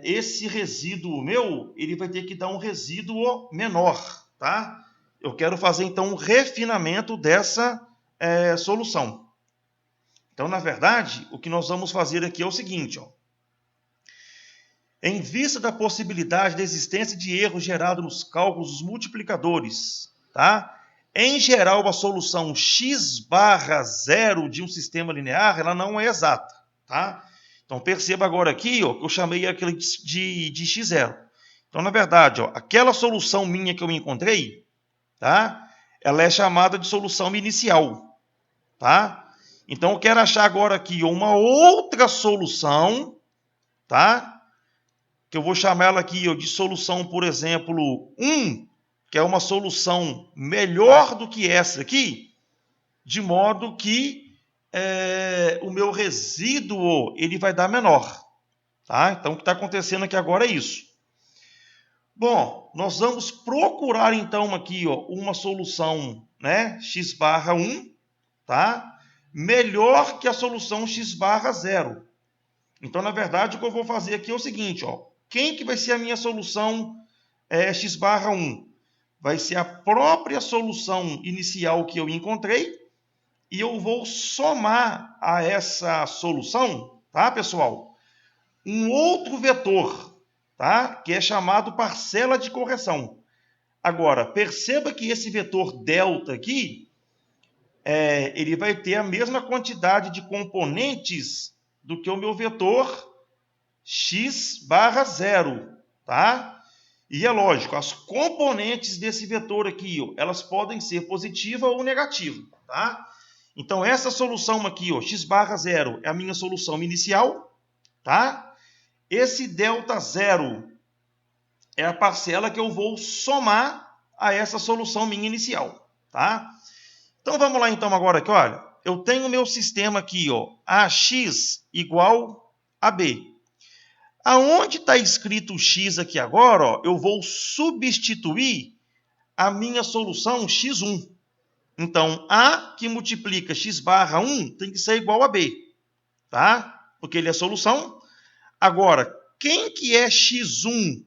esse resíduo meu, ele vai ter que dar um resíduo menor, tá? Eu quero fazer, então, um refinamento dessa solução. Então, na verdade, o que nós vamos fazer aqui é o seguinte, ó. Em vista da possibilidade da existência de erro gerado nos cálculos dos multiplicadores, tá? Em geral, a solução x/0 de um sistema linear, ela não é exata, tá? Então, perceba agora aqui, ó, que eu chamei aquele de x0. Então, na verdade, ó, aquela solução minha que eu encontrei, tá? Ela é chamada de solução inicial, tá? Então, eu quero achar agora aqui uma outra solução, tá? Que eu vou chamar ela aqui, ó, de solução, por exemplo, 1, que é uma solução melhor do que essa aqui, de modo que o meu resíduo ele vai dar menor. Tá? Então, o que está acontecendo aqui agora é isso. Bom, nós vamos procurar, então, aqui ó, uma solução, né, x/1, tá? Melhor que a solução x/0. Então, na verdade, o que eu vou fazer aqui é o seguinte, ó, quem que vai ser a minha solução x/1? Vai ser a própria solução inicial que eu encontrei, e eu vou somar a essa solução, tá, pessoal? Um outro vetor, tá? Que é chamado parcela de correção. Agora, perceba que esse vetor delta aqui, ele vai ter a mesma quantidade de componentes do que o meu vetor x/0, tá? E é lógico, as componentes desse vetor aqui, ó, elas podem ser positiva ou negativa, tá? Então, essa solução aqui, ó, x/0, é a minha solução inicial, tá? Esse delta 0 é a parcela que eu vou somar a essa solução minha inicial, tá? Então, vamos lá, então, agora aqui, olha. Eu tenho o meu sistema aqui, ó, AX igual a B. Aonde está escrito x aqui agora, ó, eu vou substituir a minha solução x1. Então, A que multiplica x/1 tem que ser igual a B, tá? Porque ele é solução. Agora, quem que é x1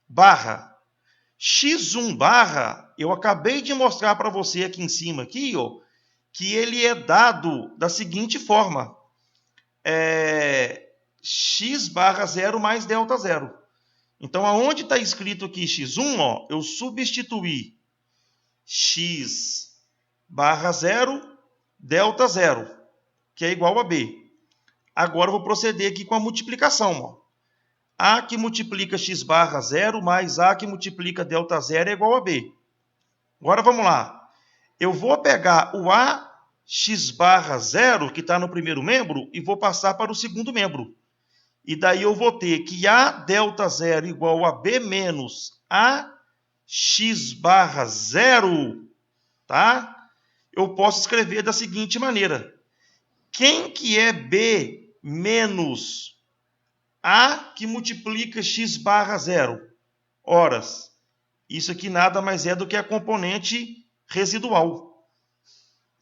barra? x1 barra, eu acabei de mostrar para você aqui em cima, aqui, ó, que ele é dado da seguinte forma. X/0 mais delta 0. Então, aonde está escrito aqui x1, ó, eu substituí x/0, delta 0, que é igual a B. Agora, eu vou proceder aqui com a multiplicação. Ó. A que multiplica x/0 mais A que multiplica delta 0 é igual a B. Agora, vamos lá. Eu vou pegar o AX/0, que está no primeiro membro, e vou passar para o segundo membro. E daí eu vou ter que A delta 0 igual a B menos AX/0, tá? Eu posso escrever da seguinte maneira. Quem que é B menos A que multiplica x/0? Ora, isso aqui nada mais é do que a componente residual.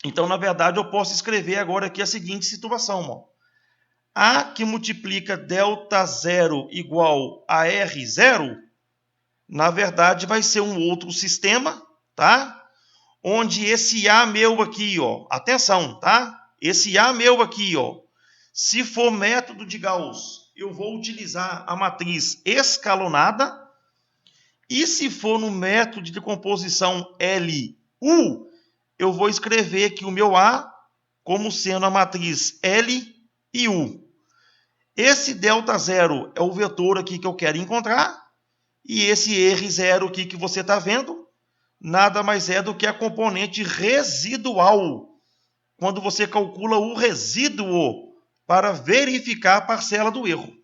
Então, na verdade, eu posso escrever agora aqui a seguinte situação. Ó. A que multiplica delta 0 igual a R0, na verdade, vai ser um outro sistema, tá? Onde esse A meu aqui, ó, atenção, tá? Esse A meu aqui, ó, se for método de Gauss, eu vou utilizar a matriz escalonada. E se for no método de decomposição LU, eu vou escrever aqui o meu A como sendo a matriz L e U. Esse ΔZ é o vetor aqui que eu quero encontrar. E esse R0 aqui que você está vendo, nada mais é do que a componente residual. Quando você calcula o resíduo para verificar a parcela do erro.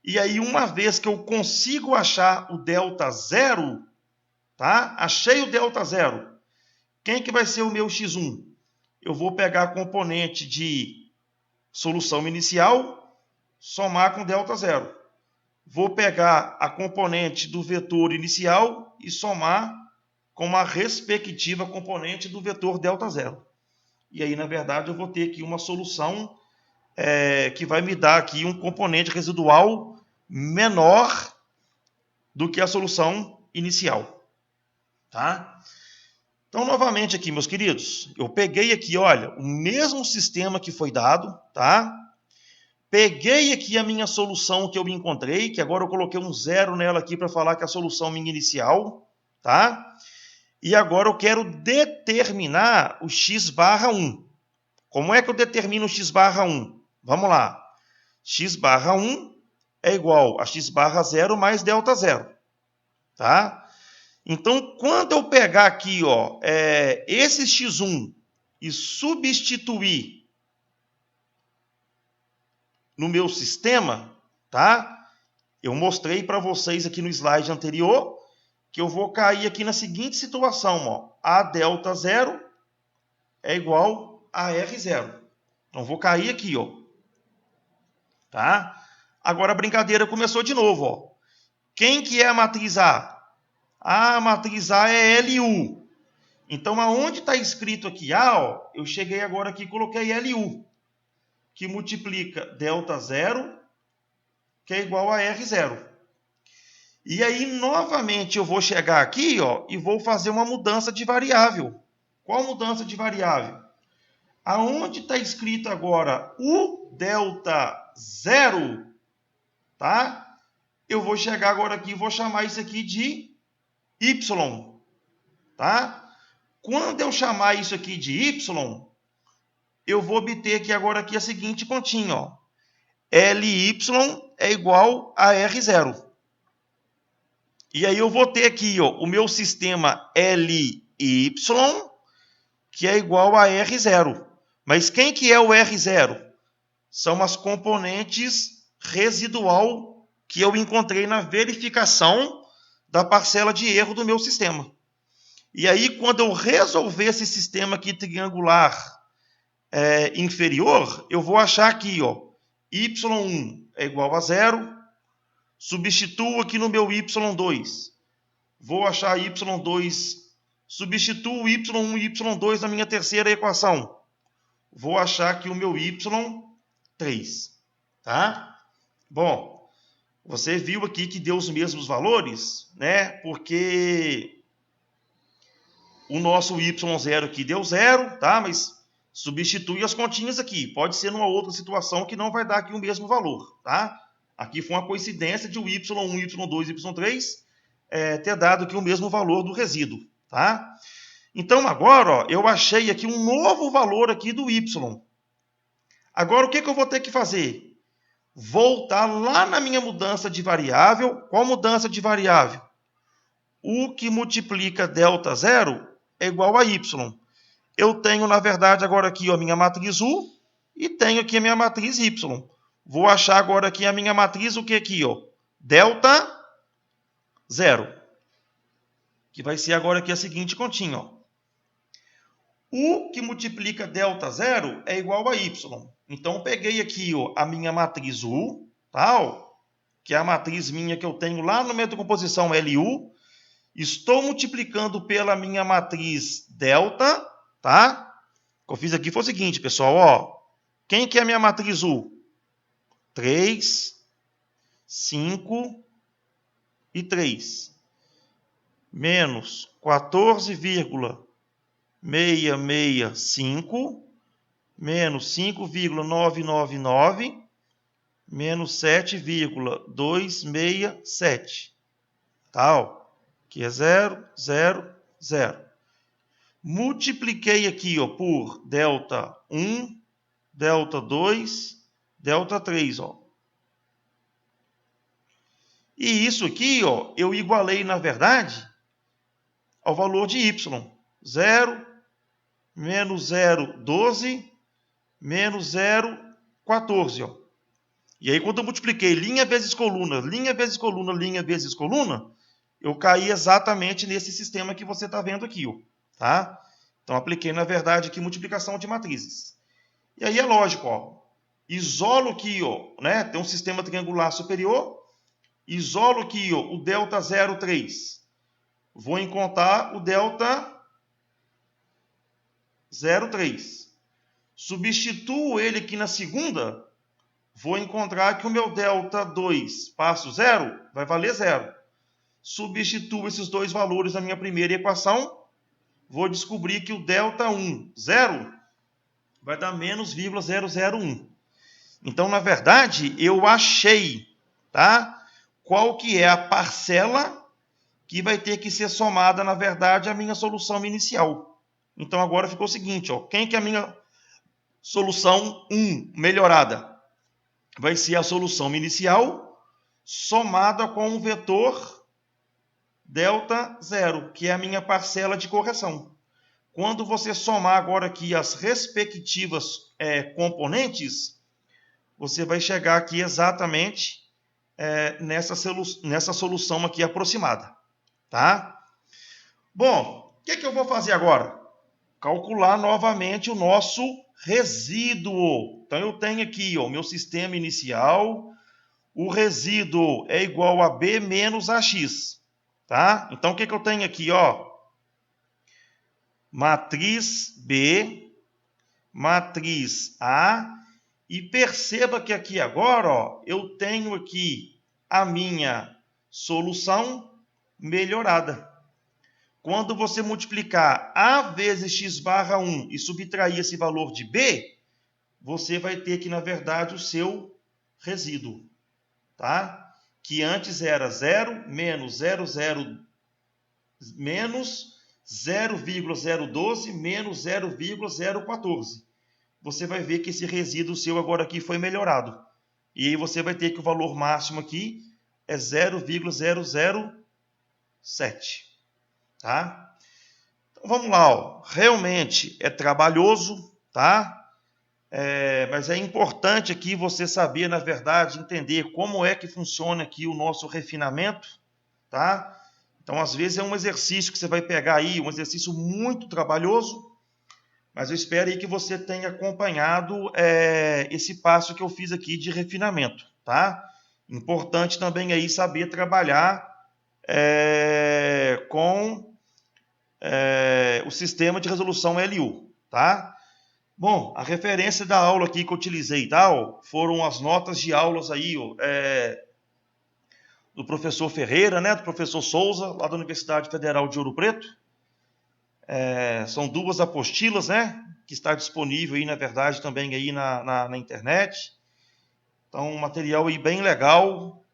E aí, uma vez que eu consigo achar o ΔZ, tá? Achei o ΔZ. Quem que vai ser o meu x1? Eu vou pegar a componente de solução inicial, somar com ΔZ. Vou pegar a componente do vetor inicial e somar com a respectiva componente do vetor ΔZ. E aí, na verdade, eu vou ter aqui uma solução que vai me dar aqui um componente residual menor do que a solução inicial. Tá? Então, novamente aqui, meus queridos, eu peguei aqui, olha, o mesmo sistema que foi dado, tá? Peguei aqui a minha solução que eu encontrei, que agora eu coloquei um 0 nela aqui para falar que é a solução minha inicial, tá? E agora eu quero determinar o x barra 1. Como é que eu determino o x barra 1? Vamos lá. X barra 1 é igual a x barra 0 mais ΔZ. Tá? Então, quando eu pegar aqui ó, esse x1 e substituir no meu sistema, tá? Eu mostrei para vocês aqui no slide anterior que eu vou cair aqui na seguinte situação. Ó, a ΔZ é igual a R0. Então, vou cair aqui. Ó, tá? Agora a brincadeira começou de novo. Ó. Quem que é a matriz A? A matriz A é LU. Então, aonde está escrito aqui A, ó, eu cheguei agora aqui e coloquei LU, que multiplica ΔZ, que é igual a R0. E aí, novamente, eu vou chegar aqui ó, e vou fazer uma mudança de variável. Qual mudança de variável? Aonde está escrito agora o ΔZ, tá? Eu vou chegar agora aqui e vou chamar isso aqui de Y, tá? Quando eu chamar isso aqui de Y, eu vou obter aqui agora aqui a seguinte continha, ó. LY é igual a R0. E aí eu vou ter aqui ó, o meu sistema LY, que é igual a R0. Mas quem que é o R0? São as componentes residual que eu encontrei na verificação da parcela de erro do meu sistema. E aí, quando eu resolver esse sistema aqui triangular inferior, eu vou achar aqui, ó, y1 é igual a 0, substituo aqui no meu y2, vou achar y2, substituo y1 e y2 na minha terceira equação, vou achar aqui o meu y3, tá? Bom, você viu aqui que deu os mesmos valores, né? Porque o nosso y0 aqui deu 0, tá? Mas substitui as continhas aqui. Pode ser numa outra situação que não vai dar aqui o mesmo valor, tá? Aqui foi uma coincidência de o y1, y2 e y3 ter dado aqui o mesmo valor do resíduo, tá? Então, agora, ó, eu achei aqui um novo valor aqui do y. Agora, o que eu vou ter que fazer? Voltar lá na minha mudança de variável. Qual mudança de variável? O que multiplica ΔZ é igual a y. Eu tenho, na verdade, agora aqui ó, a minha matriz U e tenho aqui a minha matriz Y. Vou achar agora aqui a minha matriz, o que aqui? Ó? Delta 0. Que vai ser agora aqui a seguinte continha. Ó. U que multiplica ΔZ é igual a Y. Então, eu peguei aqui ó, a minha matriz U, tá? Que é a matriz minha que eu tenho lá no método de composição LU. Estou multiplicando pela minha matriz delta, tá? O que eu fiz aqui foi o seguinte, pessoal, ó. Quem que é a minha matriz U? 3, 5 e 3. Menos 14,665, menos 5,999, menos 7,267. Tá, ó. Aqui é 0, 0, 0. Multipliquei aqui, ó, por delta 1, delta 2, delta 3, ó. E isso aqui, ó, eu igualei, na verdade, ao valor de y. 0, menos 0, 12, menos 0, 14, ó. E aí, quando eu multipliquei linha vezes coluna, linha vezes coluna, linha vezes coluna, eu caí exatamente nesse sistema que você está vendo aqui, ó, tá? Então, apliquei, na verdade, aqui multiplicação de matrizes. E aí é lógico, ó, isolo aqui, ó, né, tem um sistema triangular superior, isolo aqui, ó, o delta 0,3. Vou encontrar o delta 0,3. Substituo ele aqui na segunda, vou encontrar que o meu delta 2 passo 0 vai valer 0. Substituo esses dois valores na minha primeira equação, vou descobrir que o delta 1, 0, vai dar menos 0,001. Então, na verdade, eu achei, tá? Qual que é a parcela que vai ter que ser somada, na verdade, à minha solução inicial. Então, agora ficou o seguinte, ó, quem que é a minha solução 1 melhorada? Vai ser a solução inicial somada com o vetor delta 0, que é a minha parcela de correção. Quando você somar agora aqui as respectivas componentes, você vai chegar aqui exatamente nessa solução aqui aproximada, tá? Bom, o que eu vou fazer agora? Calcular novamente o nosso resíduo. Então, eu tenho aqui o meu sistema inicial, o resíduo é igual a B menos AX, tá? Então, o que eu tenho aqui, ó? Matriz B, matriz A, e perceba que aqui agora, ó, eu tenho aqui a minha solução melhorada. Quando você multiplicar A vezes x barra 1 e subtrair esse valor de B, você vai ter aqui, na verdade, o seu resíduo, tá? Que antes era 0 menos 0,0 menos 0,012 menos 0,014. Você vai ver que esse resíduo seu agora aqui foi melhorado. E aí você vai ter que o valor máximo aqui é 0,007. Tá? Então vamos lá, ó. Realmente é trabalhoso, tá? Mas é importante aqui você saber, na verdade, entender como é que funciona aqui o nosso refinamento, tá? Então, às vezes é um exercício que você vai pegar aí, um exercício muito trabalhoso, mas eu espero aí que você tenha acompanhado esse passo que eu fiz aqui de refinamento, tá? Importante também aí saber trabalhar com o sistema de resolução LU, tá? Bom, a referência da aula aqui que eu utilizei, tá? Foram as notas de aulas aí, do professor Ferreira, né? Do professor Souza, lá da Universidade Federal de Ouro Preto. São duas apostilas, né? Que está disponível aí, na verdade, também aí na internet. Então, um material aí bem legal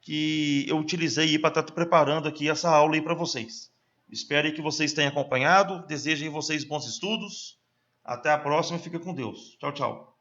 que eu utilizei aí para estar preparando aqui essa aula aí para vocês. Espero que vocês tenham acompanhado. Desejo a vocês bons estudos. Até a próxima. Fica com Deus. Tchau, tchau.